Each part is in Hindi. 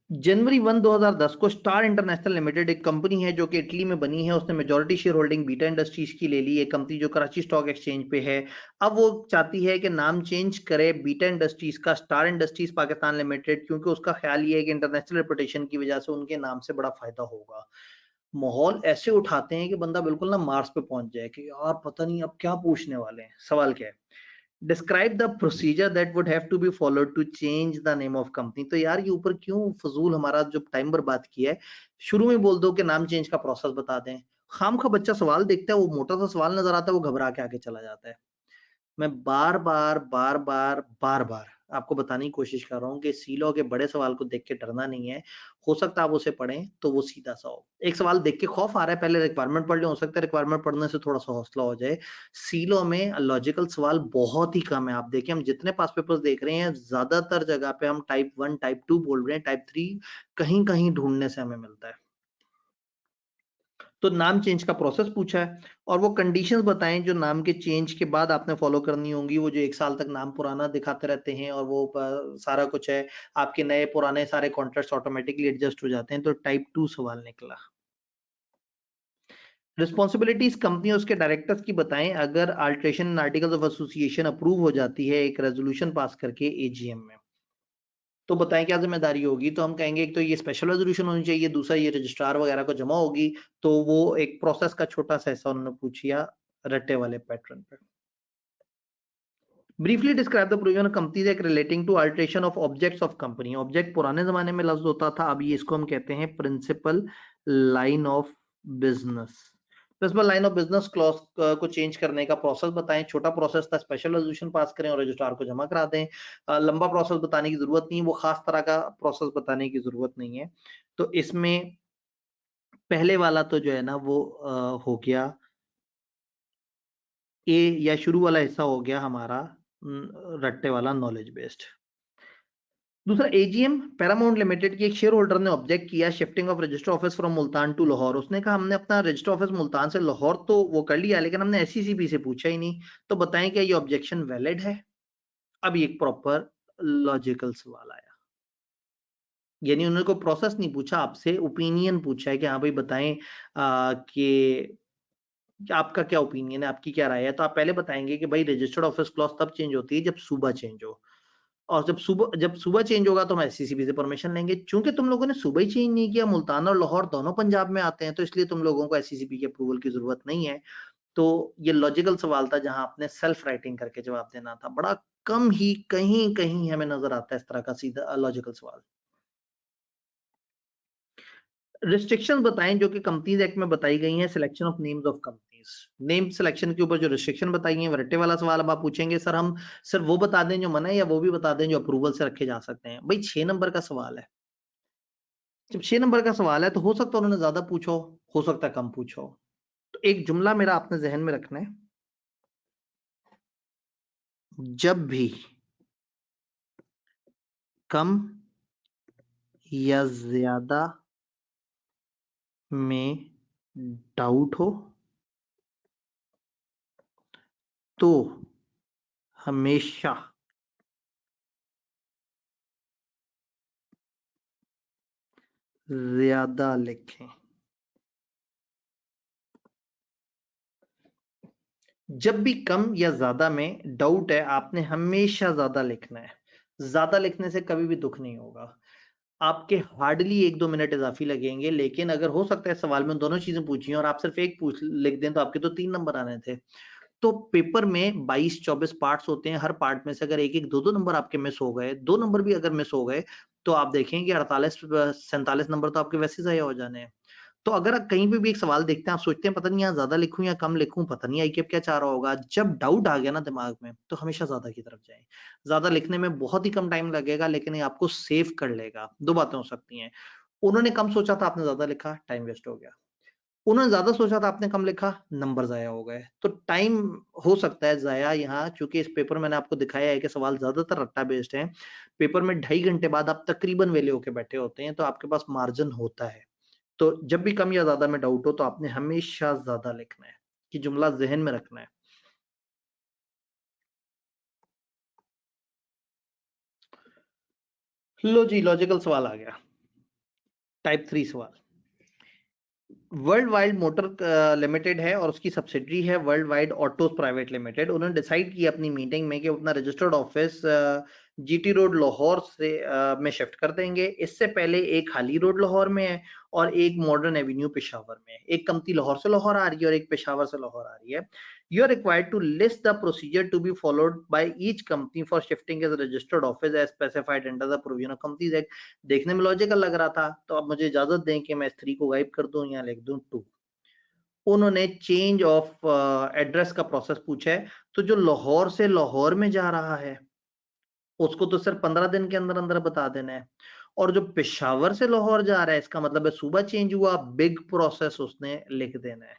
जनवरी 1 2010 को स्टार इंटरनेशनल लिमिटेड एक कंपनी है जो कि इटली में बनी है, उसने majority share holding beta industries की ले ली, एक कंपनी जो कराची स्टॉक एक्सचेंज पे है। अब वो चाहती है कि नाम चेंज करे बीटा इंडस्ट्रीज का स्टार इंडस्ट्रीज पाकिस्तान लिमिटेड, क्योंकि उसका ख्याल ये है कि इंटरनेशनल रेपुटेशन की वजह से उनके नाम से बड़ा फायदा होगा। माहौल ऐसे उठाते हैं कि बंदा बिल्कुल ना मार्स पे पहुंच जाए कि यार पता नहीं अब क्या पूछने वाले हैं। सवाल क्या है? Describe the procedure that would have to be followed to change the name of company. तो यार ये ऊपर क्यों फजूल हमारा जो टाइम बर्बाद किया है, शुरू में बोल दो कि नाम चेंज का प्रोसेस बता दें। खाम खा बच्चा सवाल देखता है, वो मोटा सा सवाल नजर आता है, वो घबरा के आगे चला जाता है। मैं बार बार बार बार बार बार आपको बताने की कोशिश कर रहा हूँ कि सीलो के बड़े सवाल को देख के डरना नहीं है। हो सकता है आप उसे पढ़ें तो वो सीधा सा हो। एक सवाल देख के खौफ आ रहा है, पहले रिक्वायरमेंट पढ़ लें, हो सकता है रिक्वायरमेंट पढ़ने से थोड़ा सा हौसला हो जाए। सीलो में लॉजिकल सवाल बहुत ही कम है। आप देखिए हम जितने पास पेपर्स देख रहे हैं, ज्यादातर जगह पे हम टाइप 1 टाइप 2 बोल रहे हैं, टाइप 3 कहीं कहीं ढूंढने से हमें मिलता है। तो नाम चेंज का प्रोसेस पूछा है और वो कंडीशंस बताएं जो नाम के चेंज के बाद आपने फॉलो करनी होंगी। वो जो 1 साल तक नाम पुराना दिखाते रहते हैं और वो सारा कुछ है, आपके नए पुराने सारे कॉन्ट्रैक्ट्स ऑटोमेटिकली एडजस्ट हो जाते हैं। तो टाइप 2 सवाल निकला। रिस्पॉन्सिबिलिटीज कंपनी और उसके डायरेक्टर्स की बताएं अगर alteration articles of association approve हो जाती है एक रेजोल्यूशन पास करके एजीएम में। तो बताएं क्या जिम्मेदारी होगी? तो हम कहेंगे एक तो ये स्पेशल रेजोल्यूशन होनी चाहिए, दूसरा ये रजिस्ट्रार वगैरह को जमा होगी। तो वो एक प्रोसेस का छोटा सा हिस्सा उन्होंने पूछिया रट्टे वाले पैटर्न पे। Briefly describe the provision of companies act relating to alteration of objects of company. Object पुराने जमाने में लफ्ज होता था, अभी इसको हम कहते हैं principal line of business. Principal line of business clause को चेंज करने का प्रोसेस बताएं। छोटा प्रोसेस था, स्पेशल रेजोल्यूशन पास करें और रजिस्ट्रार को जमा करा दें। लंबा प्रोसेस बताने की जरूरत नहीं, वो खास तरह का प्रोसेस बताने की जरूरत नहीं है। तो इसमें पहले वाला तो जो है ना वो हो गया ए, या शुरू वाला हिस्सा हो गया हमारा रट्टे वाला नॉलेज बेस्ड। दूसरा एजीएम पैरामाउंट लिमिटेड की एक शेयर होल्डर ने ऑब्जेक्ट किया shifting of register office from Multan to Lahore. उसने कहा हमने अपना रजिस्टर ऑफिस मुल्तान से लाहौर तो वो कर लिया, लेकिन हमने एससीसीपी से पूछा ही नहीं। तो बताएं क्या ये ऑब्जेक्शन वैलिड है? अब ये एक प्रॉपर लॉजिकल सवाल आया, यानी उन्होंने कोई प्रोसेस नहीं पूछा, आपसे ओपिनियन पूछा है कि हाँ भाई बताएं कि आपका क्या ओपिनियन है, आपकी क्या राय है। तो आप पहले बताएंगे कि भाई रजिस्टर्ड ऑफिस क्लॉज तब चेंज होती है जब सुबह चेंज हो, और जब सुबह चेंज होगा तो हम एससीसीबी से परमिशन लेंगे। चूंकि तुम लोगों ने सुबह ही चेंज नहीं किया, मुल्तान और लाहौर दोनों पंजाब में आते हैं, तो इसलिए तुम लोगों को एससीसीबी की अप्रूवल की जरूरत नहीं है। तो ये लॉजिकल सवाल था जहां आपने सेल्फ राइटिंग करके जवाब देना था। बड़ा कम ही कहीं कहीं हमें नजर आता है इस तरह का सीधा लॉजिकल सवाल। रिस्ट्रिक्शंस बताएं जो कि कंपनीज एक्ट में बताई गई हैं। Selection of names of companies, name selection के ऊपर जो रिस्ट्रिक्शन बताई हैं। वैरायटी वाला सवाल अब आप पूछेंगे सर हम सिर्फ वो बता दें जो मना है या वो भी बता दें जो अप्रूवल से रखे जा सकते हैं? भाई 6 नंबर का सवाल है। जब 6 नंबर का सवाल है तो हो सकता है उन्होंने ज्यादा पूछो, हो सकता है कम पूछो। तो एक जुमला मेरा आपने जहन में रखना है, जब भी कम या ज्यादा में डाउट हो तो हमेशा ज्यादा लिखें। जब भी कम या ज्यादा में डाउट है आपने हमेशा ज्यादा लिखना है। ज्यादा लिखने से कभी भी दुख नहीं होगा। आपके हार्डली 1-2 मिनट इजाफी लगेंगे, लेकिन अगर हो सकता है सवाल में दोनों चीजें पूछी और आप सिर्फ एक पूछ लिख दें तो आपके तो 3 नंबर आने थे। तो पेपर में 22-24 पार्ट्स होते हैं, हर पार्ट में से अगर एक एक दो दो नंबर आपके मिस हो गए, 2 नंबर भी अगर मिस हो गए, तो आप देखेंगे 48-47 नंबर तो आपके वैसे जाया हो जाने हैं। तो अगर आप कहीं पे भी एक सवाल देखते हैं, आप सोचते हैं पता नहीं यहाँ ज्यादा लिखूं या कम लिखूं, पता नहीं आईक्यूब क्या चाह रहा होगा, जब डाउट आ गया ना दिमाग में तो हमेशा ज्यादा की तरफ जाएं। ज्यादा लिखने में बहुत ही कम टाइम लगेगा, लेकिन ये आपको सेव कर लेगा। दो बातें हो सकती हैं, उन्होंने कम सोचा था आपने ज्यादा लिखा, टाइम वेस्ट हो गया। उन्होंने ज्यादा सोचा था आपने कम लिखा, नंबर जाया हो गए। तो टाइम हो सकता है जाया यहाँ, चूंकि इस पेपर मैंने आपको दिखाया है कि सवाल ज्यादातर रट्टा बेस्ड है। पेपर में 2.5 घंटे बाद आप तकरीबन वेले होके बैठे होते हैं, तो आपके पास मार्जिन होता है। तो जब भी कम या ज्यादा में डाउट हो तो आपने हमेशा ज्यादा लिखना है, कि जुमला जहन में रखना है। लो जी, लॉजिकल सवाल आ गया। टाइप 3 सवाल, वर्ल्ड वाइड मोटर लिमिटेड है और उसकी सब्सिडरी है world wide autos private limited. उन्होंने डिसाइड किया अपनी मीटिंग में कि अपना registered office GT road Lahore से में शिफ्ट कर देंगे। इससे पहले एक हाली रोड लाहौर में है और एक मॉडर्न एवेन्यू पेशावर में है। एक कंपनी लाहौर से लाहौर आ रही है और एक पेशावर से लाहौर आ रही है। You are required to list the procedure to be followed by each company for shifting as a registered office as specified under the Provision of Companies Act। देखने में लॉजिकल लग रहा था, तो अब मुझे इजाजत दें कि मैं इस 3 को गायब कर दूं, यहाँ लिख दूं 2। उन्होंने चेंज ऑफ एड्रेस का प्रोसेस पूछा है, तो जो लाहौर से लाहौर में जा रहा है उसको तो सिर्फ 15 दिन के अंदर अंदर बता देना है, और जो पेशावर से लाहौर जा रहा है इसका मतलब है सुबह चेंज हुआ, बिग प्रोसेस उसने लिख देना है।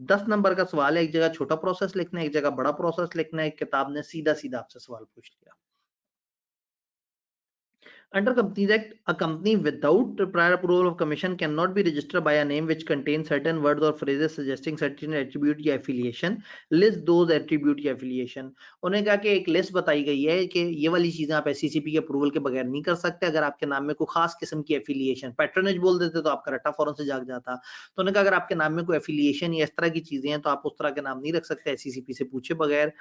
10 नंबर का सवाल है, एक जगह छोटा प्रोसेस लिखना है, एक जगह बड़ा प्रोसेस लिखना है। किताब ने सीधा सीधा आपसे सवाल पूछ लिया। Under Companies Act, a company without prior approval of commission cannot be registered by a name which contains certain words or phrases suggesting certain attribute या affiliation. List those attribute या affiliation। उन्हें कहा कि एक लिस्ट बताई गई है कि ये वाली चीजें आप SCCP के अप्रूवल के बगैर नहीं कर सकते। अगर आपके नाम में कोई खास किस्म की एफिलिएशन, पैट्रोनेज बोल देते तो आपका रट्टा फौरन से जाग जाता। तो उन्होंने कहा अगर आपके नाम में कोई एफिलिएशन या इस तरह की चीजें हैं तो आप उस तरह के नाम नहीं रख सकते SCCP से पूछे बगैर।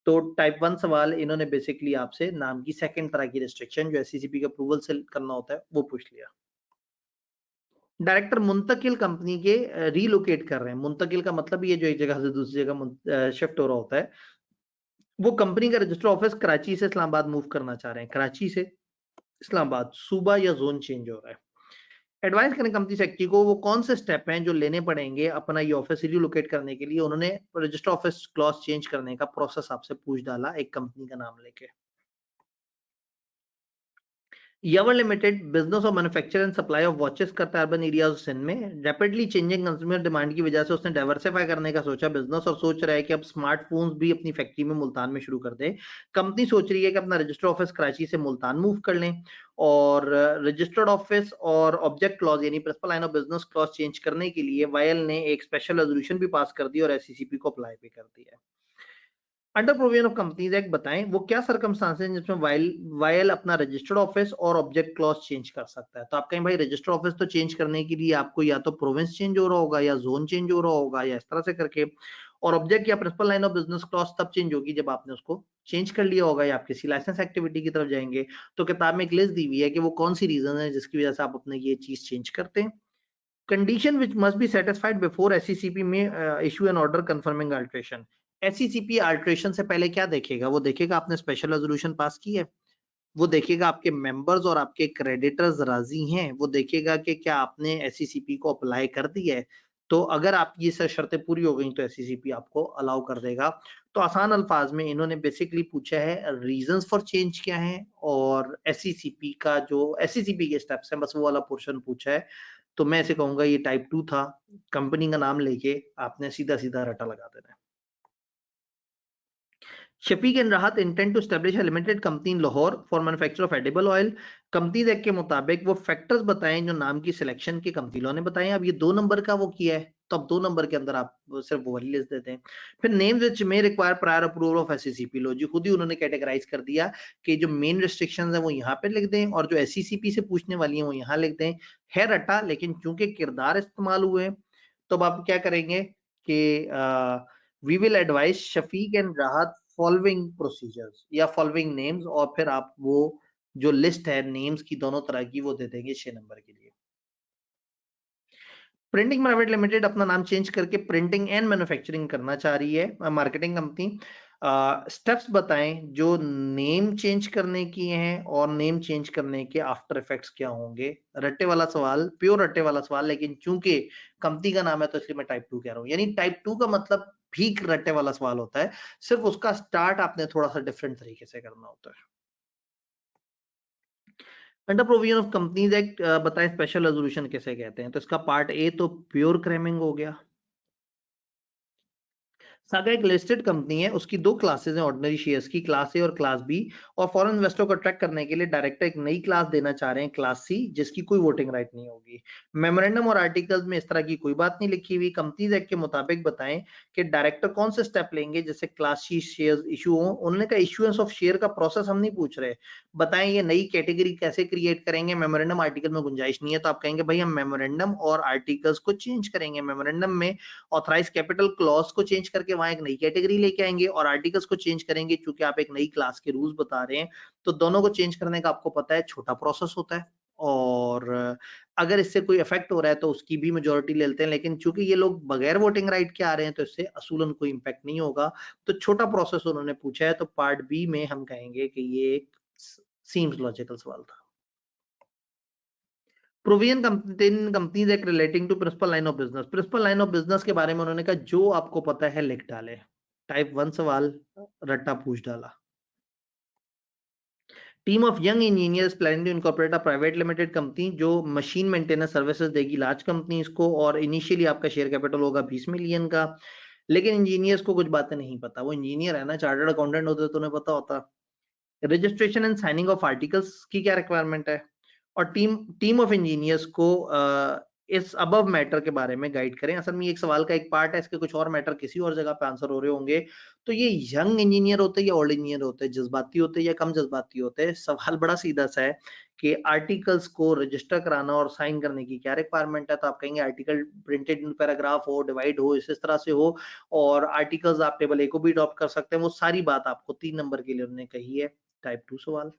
तो टाइप 1 सवाल इन्होंने बेसिकली आपसे नाम की सेकंड तरह की रिस्ट्रिक्शन जो एससीसीपी के अप्रूवल से करना होता है वो पूछ लिया। डायरेक्टर मुंतकिल कंपनी के रीलोकेट कर रहे हैं। मुंतकिल का मतलब ये जो एक जगह से दूसरी जगह शिफ्ट हो रहा होता है। वो कंपनी का रजिस्टर ऑफिस कराची से इस्लामाबाद मूव करना चाह रहे हैं। कराची से इस्लामाबाद सूबा या जोन चेंज हो रहा है। एडवाइस करें कंपनी सेक्रेटरी को वो कौन से स्टेप हैं जो लेने पड़ेंगे अपना ये ऑफिस रीलोकेट करने के लिए। उन्होंने रजिस्टर ऑफिस क्लॉज चेंज करने का प्रोसेस आपसे पूछ डाला एक कंपनी का नाम लेके। यावर लिमिटेड बिजनेस और manufacture and supply of watches करता है अर्बन एरियाज सिंध में। रैपिडली चेंजिंग कंज्यूमर डिमांड की वजह से उसने डाइवर्सिफाई करने का सोचा बिजनेस और सोच रहा है कि अब स्मार्टफोन्स भी अपनी फैक्ट्री में मुल्तान में शुरू कर दे। कंपनी सोच रही है कि अपना रजिस्टर ऑफिस कराची से मुल्तान मूव कर लें और रजिस्टर्ड ऑफिस और ऑब्जेक्ट क्लॉज यानी principal line of business clause change करने के लिए वायल ने एक स्पेशल रेजोल्यूशन भी पास कर दी और एससीसीपी को अप्लाई भी कर दिया है। Under provision of companies act बताएं वो क्या सर्कमस्टांसेस हैं जिसमें वायल अपना रजिस्टर्ड ऑफिस और ऑब्जेक्ट क्लॉज चेंज कर सकता है। तो आप कहें भाई रजिस्टर्ड ऑफिस तो चेंज करने के लिए आपको या तो प्रोविंस चेंज हो रहा होगा या जोन चेंज हो रहा होगा या इस तरह से करके, और ऑब्जेक्ट या principal line of business clause तब चेंज होगी जब आपने उसको चेंज कर लिया होगा या आप किसी लाइसेंस एक्टिविटी की तरफ जाएंगे। तो किताब में एक लिस्ट दी हुई है कि वो कौन सी रीजन है जिसकी वजह से आप अपने ये चीज चेंज करते हैं। Condition which must be satisfied before SCCP में issue an order conforming alteration. SCCP alteration से पहले क्या देखेगा? वो देखेगा आपने स्पेशल रेजोल्यूशन पास की है, वो देखेगा आपके मेंबर्स और आपके क्रेडिटर्स राजी हैं, वो देखेगा कि क्या आपने एससीसीपी को अप्लाई कर दिया है। तो अगर आपकी ये शर्तें पूरी हो गई तो एससीसीपी आपको अलाउ कर देगा। तो आसान अल्फाज में इन्होंने बेसिकली पूछा है रीजंस फॉर चेंज क्या है और एससीसीपी का जो एससीसीपी के स्टेप्स हैं बस वो वाला पोर्शन पूछा है। तो मैं ऐसे कहूंगा ये टाइप 2 था। कंपनी का नाम लेके आपने सीधा सीधा रटा लगा देना है। Shafiq and Rahat intend to establish a limited company in Lahore for manufacture of edible oil. Companies act के मुताबिक वो फैक्टर्स बताएं जो नाम की सिलेक्शन के कंपनी लॉ ने बताए। अब ये 2 नंबर का वो किया है तो अब 2 नंबर के अंदर आप सिर्फ वो वाली लिस्ट देते हैं। फिर names which may require prior approval of SCCP लो जी खुद ही उन्होंने कैटेगराइज कर दिया कि जो मेन रिस्ट्रिक्शंस है वो यहाँ पे लिख दें और जो एससीसीपी से पूछने वाली है वो यहाँ लिख दें। है रटा लेकिन चूंकि किरदार इस्तेमाल हुए तो अब आप क्या करेंगे कि we will advise Shafiq and Rahat following procedures या फॉलोइंग नेम्स और फिर आप वो जो लिस्ट है नेम्स की दोनों तरह की वो दे देंगे 6 नंबर के लिए। प्रिंटिंग प्राइवेट लिमिटेड अपना नाम चेंज करके प्रिंटिंग एंड मैन्युफैक्चरिंग करना चाह रही है मार्केटिंग कंपनी। स्टेप्स बताएं जो नेम चेंज करने की हैं और नेम चेंज करने के आफ्टर इफेक्ट्स क्या होंगे। रट्टे वाला सवाल, प्योर रट्टे वाला सवाल, लेकिन चूंकि कंपनी का नाम है तो इसलिए मैं टाइप 2 कह रहा हूं। यानी टाइप 2 का मतलब भी रट्टे वाला सवाल होता है, सिर्फ उसका स्टार्ट आपने थोड़ा सा डिफरेंट तरीके से करना होता है। Under provision of companies act बताएं स्पेशल रेजोल्यूशन किसे कहते हैं। तो इसका पार्ट ए तो प्योर क्रेमिंग हो गया। सागा एक लिस्टेड कंपनी है, उसकी दो क्लासेस हैं ऑर्डिनरी शेयर्स की, क्लास ए और क्लास बी, और फॉरेन इन्वेस्टर को अट्रैक्ट करने के लिए डायरेक्टर एक नई क्लास देना चाह रहे हैं, क्लास सी, जिसकी कोई वोटिंग राइट नहीं होगी। मेमोरेंडम और आर्टिकल्स में इस तरह की कोई बात नहीं लिखी हुई। कंपनीज एक्ट के मुताबिक बताएं कि डायरेक्टर कौन से स्टेप लेंगे जिससे क्लास सी शेयर इशू हो। उन्होंने कहा इशुएंस ऑफ शेयर का प्रोसेस हम नहीं पूछ रहे, बताएं ये नई कैटेगरी कैसे क्रिएट करेंगे। मेमोरेंडम आर्टिकल में गुंजाइश नहीं है, तो आप कहेंगे भाई हम मेमोरेंडम और आर्टिकल्स को चेंज करेंगे। मेमोरेंडम में ऑथराइज कैपिटल क्लॉज को चेंज करके वहां एक नई कैटेगरी लेके आएंगे, और आर्टिकल्स को चेंज करेंगे क्योंकि आप एक नई क्लास के रूल्स बता रहे हैं। तो दोनों को चेंज करने का आपको पता है छोटा प्रोसेस होता है, और अगर इससे कोई इफेक्ट हो रहा है तो उसकी भी मेजोरिटी ले लेते हैं, लेकिन चूंकि ये लोग बगैर वोटिंग राइट के आ रहे हैं तो इससे असूलन कोई इंपैक्ट नहीं होगा। तो छोटा प्रोसेस उन्होंने पूछा है, तो पार्ट बी में हम कहेंगे कि ये एक सीम्स लॉजिकल सवाल था। Provision companies act relating to principal line of business, principal line of business के बारे में उन्होंने कहा जो आपको पता है लिख डाले। टाइप 1 सवाल रट्टा पूछ डाला। Team of young engineers planning to incorporate a private limited company जो मशीन मेंटेनेंस सर्विसेज देगी लार्ज कंपनीज को, और इनिशियली आपका शेयर कैपिटल होगा 20 मिलियन का। लेकिन इंजीनियर्स को कुछ बातें नहीं पता, वो इंजीनियर है ना, चार्टर्ड अकाउंटेंट होते तो उन्हें पता होता। Registration and signing off articles की क्या रिक्वायरमेंट है, और टीम टीम ऑफ इंजीनियर्स को इस अबव मैटर के बारे में गाइड करें। असल में एक सवाल का एक पार्ट है, इसके कुछ और मैटर किसी और जगह पे आंसर हो रहे होंगे। तो ये यंग इंजीनियर होते हैं या ओल्ड इंजीनियर होते हैं, जज्बाती होते हैं या कम जज्बाती होते हैं। सवाल बड़ा सीधा सा है कि आर्टिकल्स को रजिस्टर कराना और साइन करने की क्या रिक्वायरमेंट है। तो आप कहेंगे आर्टिकल प्रिंटेड इन पैराग्राफ हो, डिवाइड हो, इस तरह से हो, और आर्टिकल्स आप टेबल ए को भी अडॉप्ट कर सकते हैं। वो सारी बात आपको 3 नंबर के लिए उन्होंने कही है। टाइप 2 सवाल।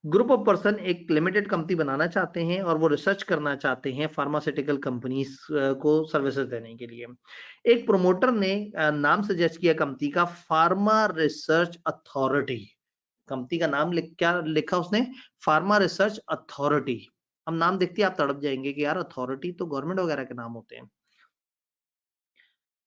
ग्रुप ऑफ पर्सन एक लिमिटेड कंपनी बनाना चाहते हैं और वो रिसर्च करना चाहते हैं फार्मास्यूटिकल कंपनीज को सर्विसेज देने के लिए। एक प्रोमोटर ने नाम सजेस्ट किया कंपनी का, फार्मा रिसर्च अथॉरिटी। कंपनी का नाम क्या लिखा उसने, फार्मा रिसर्च अथॉरिटी। हम नाम देखते ही आप तड़प जाएंगे कि यार अथॉरिटी तो गवर्नमेंट वगैरह के नाम होते हैं,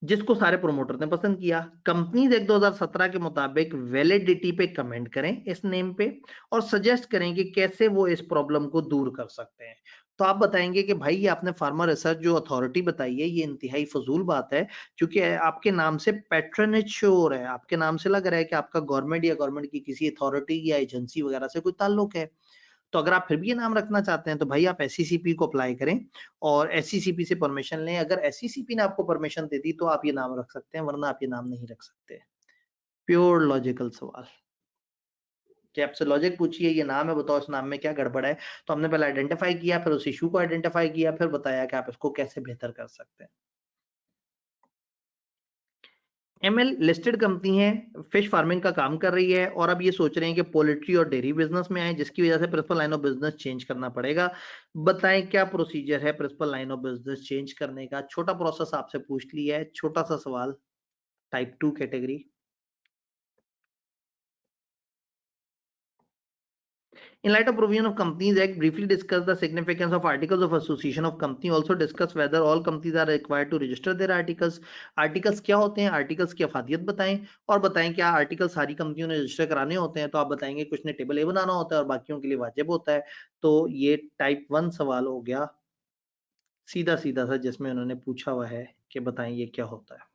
जिसको सारे प्रोमोटर ने पसंद किया। कंपनीज एक्ट 2017 के मुताबिक वैलिडिटी पे कमेंट करें इस नेम पे, और सजेस्ट करें कि कैसे वो इस प्रॉब्लम को दूर कर सकते हैं। तो आप बताएंगे कि भाई ये आपने फार्मा रिसर्च जो अथॉरिटी बताई है ये इंतहाई फजूल बात है, क्योंकि आपके नाम से पैट्रनेज शो हो रहा है, आपके नाम से लग रहा है कि आपका गवर्नमेंट या गवर्नमेंट की किसी अथॉरिटी या एजेंसी वगैरह से कोई ताल्लुक है। तो अगर आप फिर भी ये नाम रखना चाहते हैं तो भाई आप एससीसीपी को अप्लाई करें और एससीसीपी से परमिशन लें। अगर एससीसीपी ने आपको परमिशन दे दी तो आप ये नाम रख सकते हैं, वरना आप ये नाम नहीं रख सकते। प्योर लॉजिकल सवाल कि आपसे लॉजिक पूछिए, ये नाम है, बताओ इस नाम में क्या गड़बड़ है। तो हमने पहले आइडेंटिफाई किया, फिर उस इशू को आइडेंटिफाई किया, फिर बताया कि आप इसको कैसे बेहतर कर सकते हैं। एमएल लिस्टेड कंपनी है, फिश फार्मिंग का काम कर रही है, और अब ये सोच रहे हैं कि पोल्ट्री और डेयरी बिजनेस में आए, जिसकी वजह से principal line of business change करना पड़ेगा। बताएं क्या प्रोसीजर है principal line of business change करने का। छोटा प्रोसेस आपसे पूछ लिया है, छोटा सा सवाल, type 2 category. In light of provision of Companies Act, briefly discuss the significance of articles of association of company. Also discuss whether all companies are required to register their articles. Articles क्या होते हैं, आर्टिकल्स की अफादियत बताएं, और बताएं क्या आर्टिकल सारी कंपनियों ने रजिस्टर कराने होते हैं। तो आप बताएंगे कुछ ने टेबल ए बनाना होता है और बाकियों के लिए वाजिब होता है। तो ये टाइप 1 सवाल हो गया सीधा सीधा सा, जिसमें उन्होंने पूछा हुआ है कि बताएं ये क्या होता है।